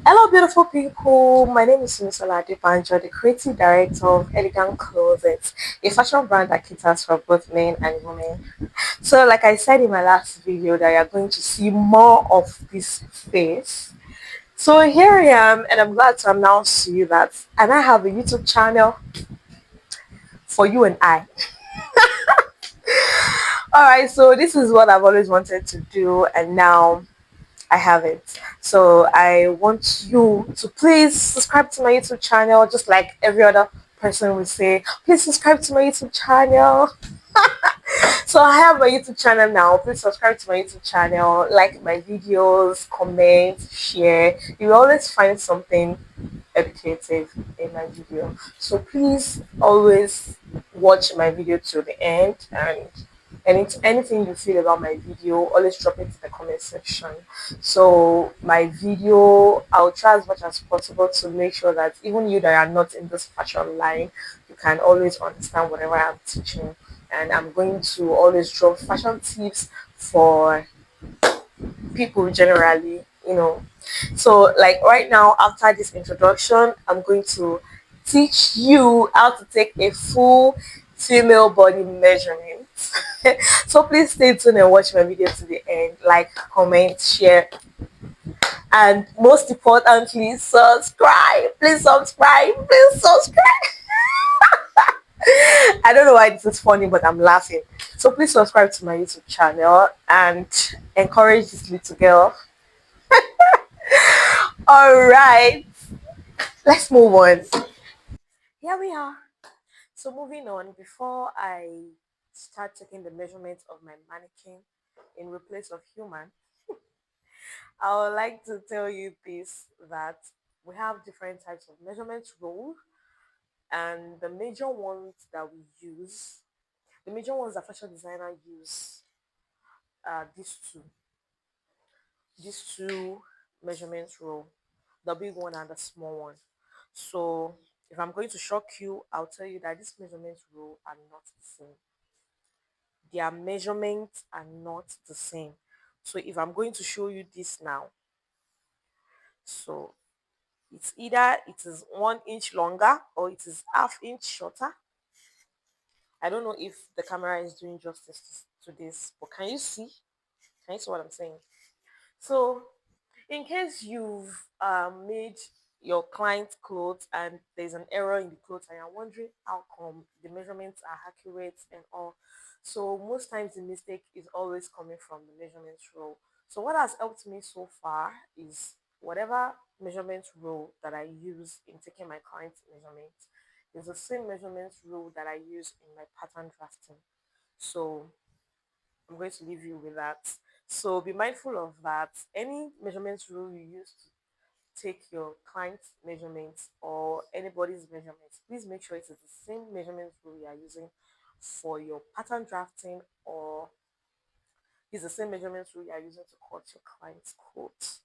Hello, beautiful people. My name is Simisola Adebanjo, the creative director of Elegant Closets, a fashion brand that caters for both men and women. So, like I said in my last video, that you're going to see more of this face. So here I am, and I'm glad to announce to you that, and I have a YouTube channel for you and I. All right, so this is what I've always wanted to do, and now I have it. So I want you to please subscribe to my YouTube channel, just like every other person would say. Please subscribe to my YouTube channel. So I have my YouTube channel now. Please subscribe to my YouTube channel, like my videos, comment, share. You will always find something educative in my video. So please always watch my video to the end, and anything you feel about my video, always drop it in the comment section. So my video, I'll try as much as possible to make sure that even you that are not in this fashion line, you can always understand whatever I'm teaching. And I'm going to always drop fashion tips for people generally, So like right now, after this introduction, I'm going to teach you how to take a full female body measurement. So please stay tuned and watch my video to the end. Like, comment, share, and most importantly, subscribe. Please subscribe. Please subscribe. I don't know why this is funny, but I'm laughing. So please subscribe to my YouTube channel and encourage this little girl. All right, let's move on. Here we are. So moving on, before I start taking the measurements of my mannequin in replace of human, I would like to tell you this, that we have different types of measurement roll, and the major ones that fashion designer use are these two measurement roll, the big one and the small one. So if I'm going to shock you, I'll tell you that these measurement roll are not the same. Their measurements are not the same. So if I'm going to show you this now, so it's either it is 1 inch longer or it is half inch shorter. I don't know if the camera is doing justice to this, but can you see what I'm saying? So in case you've made your client's clothes and there's an error in the clothes and you're wondering how come the measurements are accurate and all, so most times the mistake is always coming from the measurement roll. So what has helped me so far is whatever measurement roll that I use in taking my client's measurements is the same measurement roll that I use in my pattern drafting. So I'm going to leave you with that. So be mindful of that. Any measurement rule you use to take your client's measurements or anybody's measurements, please make sure it is the same measurement rule you are using for your pattern drafting, or is the same measurement rule you are using to cut your client's quotes.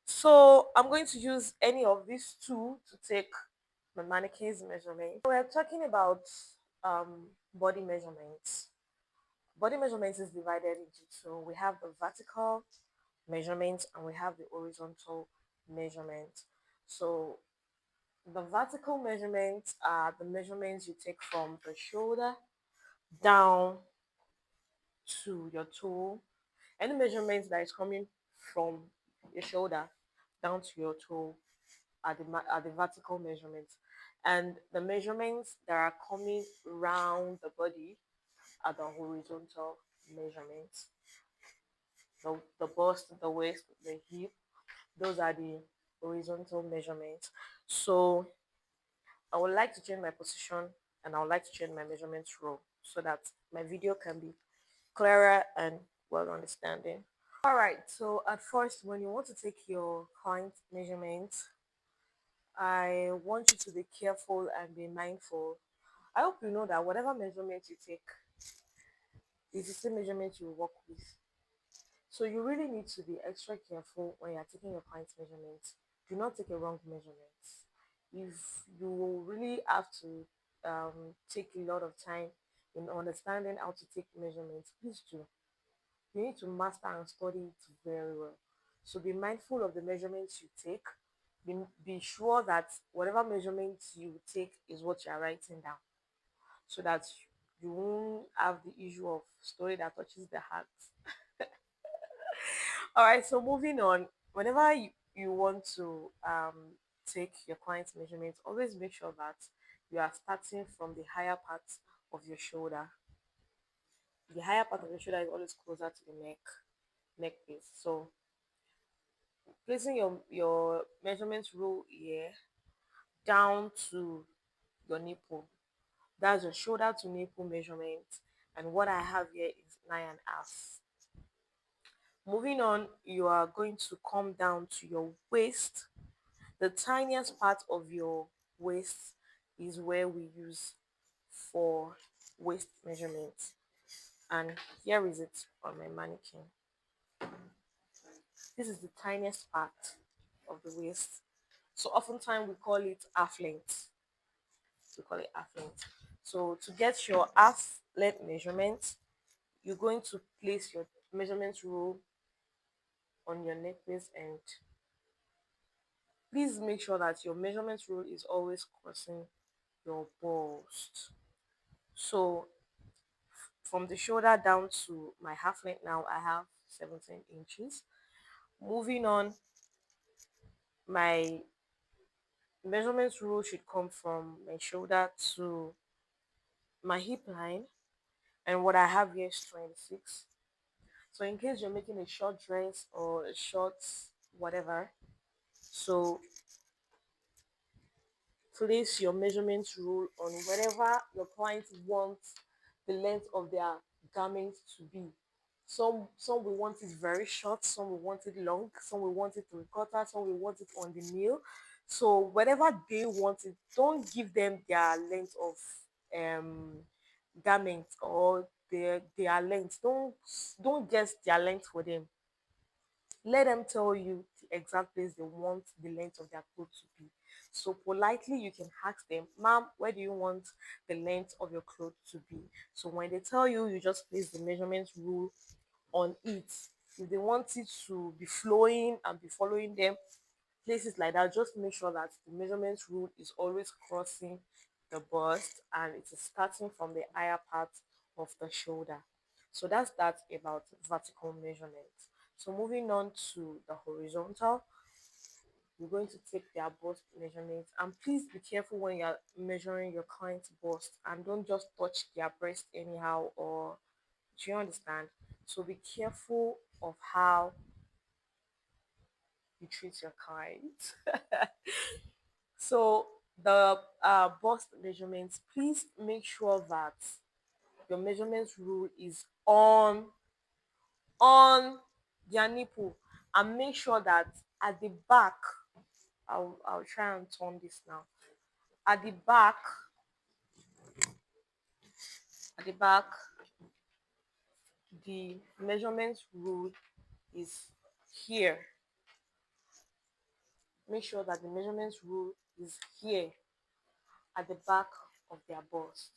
So I'm going to use any of these two to take my mannequin's measurement. We're talking about body measurements. Body measurements is divided into two. We have the vertical measurement and we have the horizontal measurement. So the vertical measurements are the measurements you take from the shoulder down to your toe. Any measurements that is coming from your shoulder down to your toe are the vertical measurements. And the measurements that are coming around the body are the horizontal measurements. The bust, the waist, the hip, those are the horizontal measurements. So I would like to change my position and I would like to change my measurement row so that my video can be clearer and well understanding. All right, so at first, when you want to take your client measurements, I want you to be careful and be mindful. I hope you know that whatever measurement you take is the same measurement you work with. So you really need to be extra careful when you're taking your client's measurements. Do not take a wrong measurement. If you will really have to take a lot of time in understanding how to take measurements, please do. You need to master and study it very well. So be mindful of the measurements you take be sure that whatever measurements you take is what you are writing down, so that you won't have the issue of story that touches the heart. All right, so moving on. Whenever you want to take your client's measurements, always make sure that you are starting from the higher part of your shoulder. The higher part of your shoulder is always closer to the neck piece. So placing your measurement rule here down to your nipple. That's your shoulder to nipple measurement. And what I have here is 9.5. Moving on, you are going to come down to your waist. The tiniest part of your waist is where we use for waist measurement. And here is it on my mannequin. This is the tiniest part of the waist. So oftentimes we call it half length. We call it half length. So to get your half length measurement, you're going to place your measurement rule on your necklace, and please make sure that your measurement rule is always crossing your bust. So from the shoulder down to my half length now, I have 17 inches. Moving on, my measurement rule should come from my shoulder to my hip line, and what I have here is 26. So in case you're making a short dress or a short whatever, so place your measurement rule on whatever your client wants the length of their garment to be. Some will want it very short, some will want it long, some will want it three-quarter, some will want it on the nail. So whatever they want it, don't give them their length of um garment or their length. Don't guess their length for them. Let them tell you the exact place they want the length of their clothes to be. So politely you can ask them, ma'am, where do you want the length of your clothes to be? So when they tell you, you just place the measurement rule on it. If they want it to be flowing and be following them, places like that, just make sure that the measurement rule is always crossing the bust and it is starting from the higher part of the shoulder. So that's that about vertical measurement. So moving on to the horizontal, we're going to take their bust measurements, and please be careful when you're measuring your client's bust and don't just touch their breast anyhow, or do you understand? So be careful of how you treat your client. So the bust measurements, please make sure that your measurements rule is on their nipple, and make sure that at the back, I'll try and turn this now. At the back, at the back, the measurement rule is here. Make sure that the measurement rule is here at the back of their bust.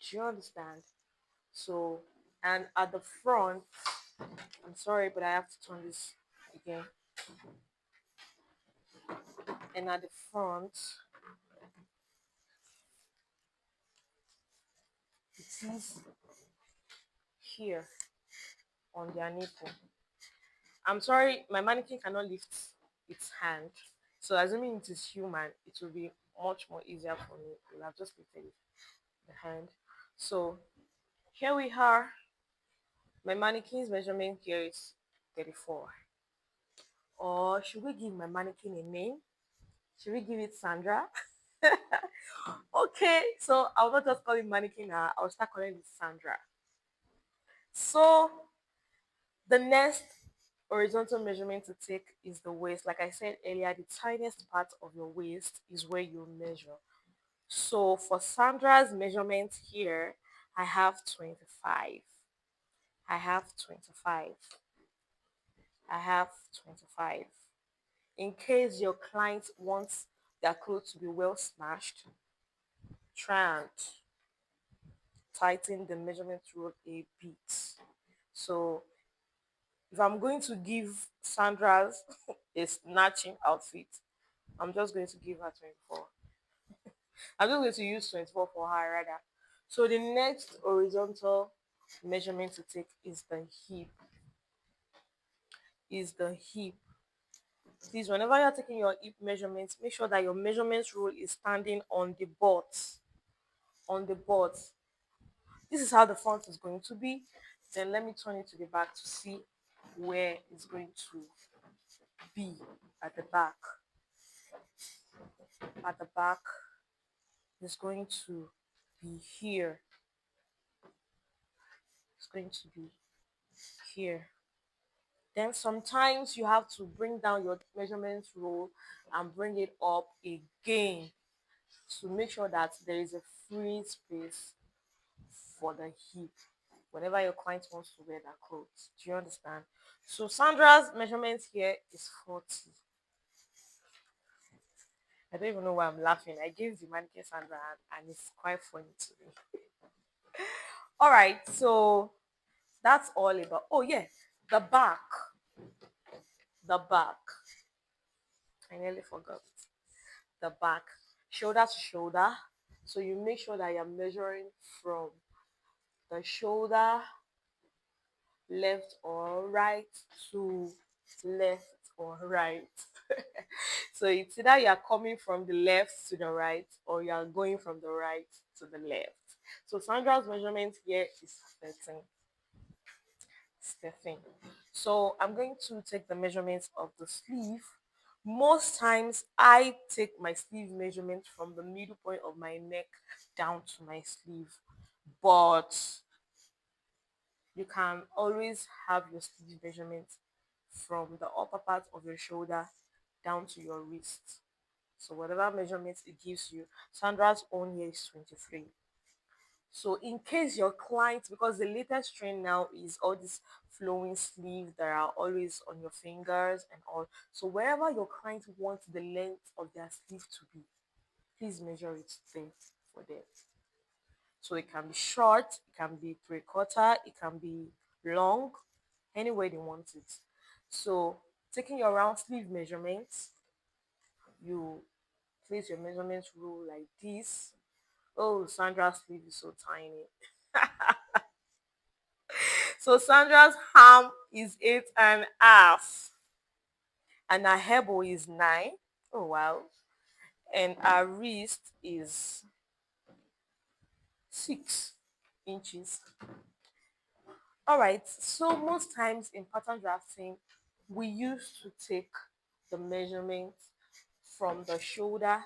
Do you understand? So, and at the front, I'm sorry, but I have to turn this again. And at the front, it is here on their nipple. I'm sorry, my mannequin cannot lift its hand. So assuming it is human, it will be much more easier for me. We'll have just lifted the hand. So here we are. My mannequin's measurement here is 34. Or should we give my mannequin a name? Should we give it Sandra? Okay, so I'll not just call it mannequin now. I'll start calling it Sandra. So the next horizontal measurement to take is the waist. Like I said earlier, the tiniest part of your waist is where you measure. So for Sandra's measurement here, I have 25. I have 25. I have 25. In case your client wants their clothes to be well snatched, try and tighten the measurement rule a bit. So if I'm going to give Sandra's a snatching outfit, I'm just going to give her 24. I'm just going to use 24 for her rather. So the next horizontal measurement to take is the hip. Is the hip. Please, whenever you're taking your hip measurements, make sure that your measurement rule is standing on the butt. On the butt. This is how the front is going to be. Then let me turn it to the back to see where it's going to be at the back. At the back is going to be here. It's going to be here. Then sometimes you have to bring down your measurement rule and bring it up again to make sure that there is a free space for the hip whenever your client wants to wear their clothes. Do you understand? So Sandra's measurement here is 40. I don't even know why I'm laughing. I gave the mannequin Sandra and it's quite funny to me. All right, so that's all about. Oh yeah, the back. The back. I nearly forgot. The back, shoulder to shoulder. So you make sure that you're measuring from the shoulder left or right to left or right. So it's either you are coming from the left to the right or you are going from the right to the left. So Sandra's measurement here is 13. It's 13. So I'm going to take the measurements of the sleeve. Most times I take my sleeve measurement from the middle point of my neck down to my sleeve. But you can always have your sleeve measurement from the upper part of your shoulder down to your wrist. So whatever measurement it gives you, Sandra's own here is 23. So in case your client, because the latest trend now is all these flowing sleeves that are always on your fingers and all. So wherever your client wants the length of their sleeve to be, please measure it there for them. So it can be short, it can be 3/4, it can be long, any way they want it. So taking your round sleeve measurements, you place your measurement rule like this. Oh, Sandra's sleeve is so tiny. So Sandra's arm is 8.5, and her elbow is 9. Oh wow. And her wrist is 6 inches. All right, so most times in pattern drafting, we used to take the measurement from the shoulder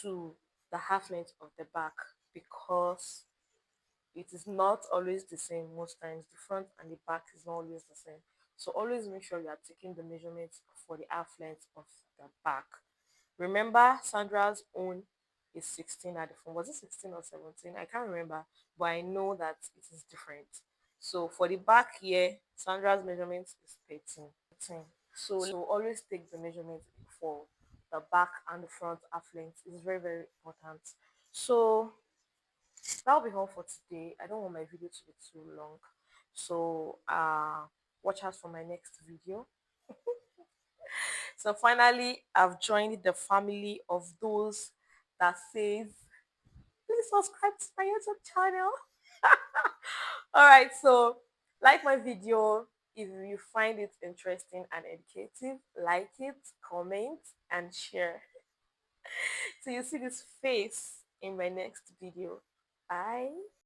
to the half length of the back because it is not always the same. Most times the front and the back is not always the same. So always make sure you are taking the measurements for the half length of the back. Remember, Sandra's own is 16 at the front. Was it 16 or 17? I can't remember, but I know that it is different. So for the back here, Sandra's measurement is 13. 13. So always take the measurement for the back and the front half length. It's very, very important. So that'll be all for today. I don't want my video to be too long. So watch out for my next video. So finally, I've joined the family of those that says, please subscribe to my YouTube channel. All right, so like my video. If you find it interesting and educative, like it, comment, and share. So you see this face in my next video. Bye.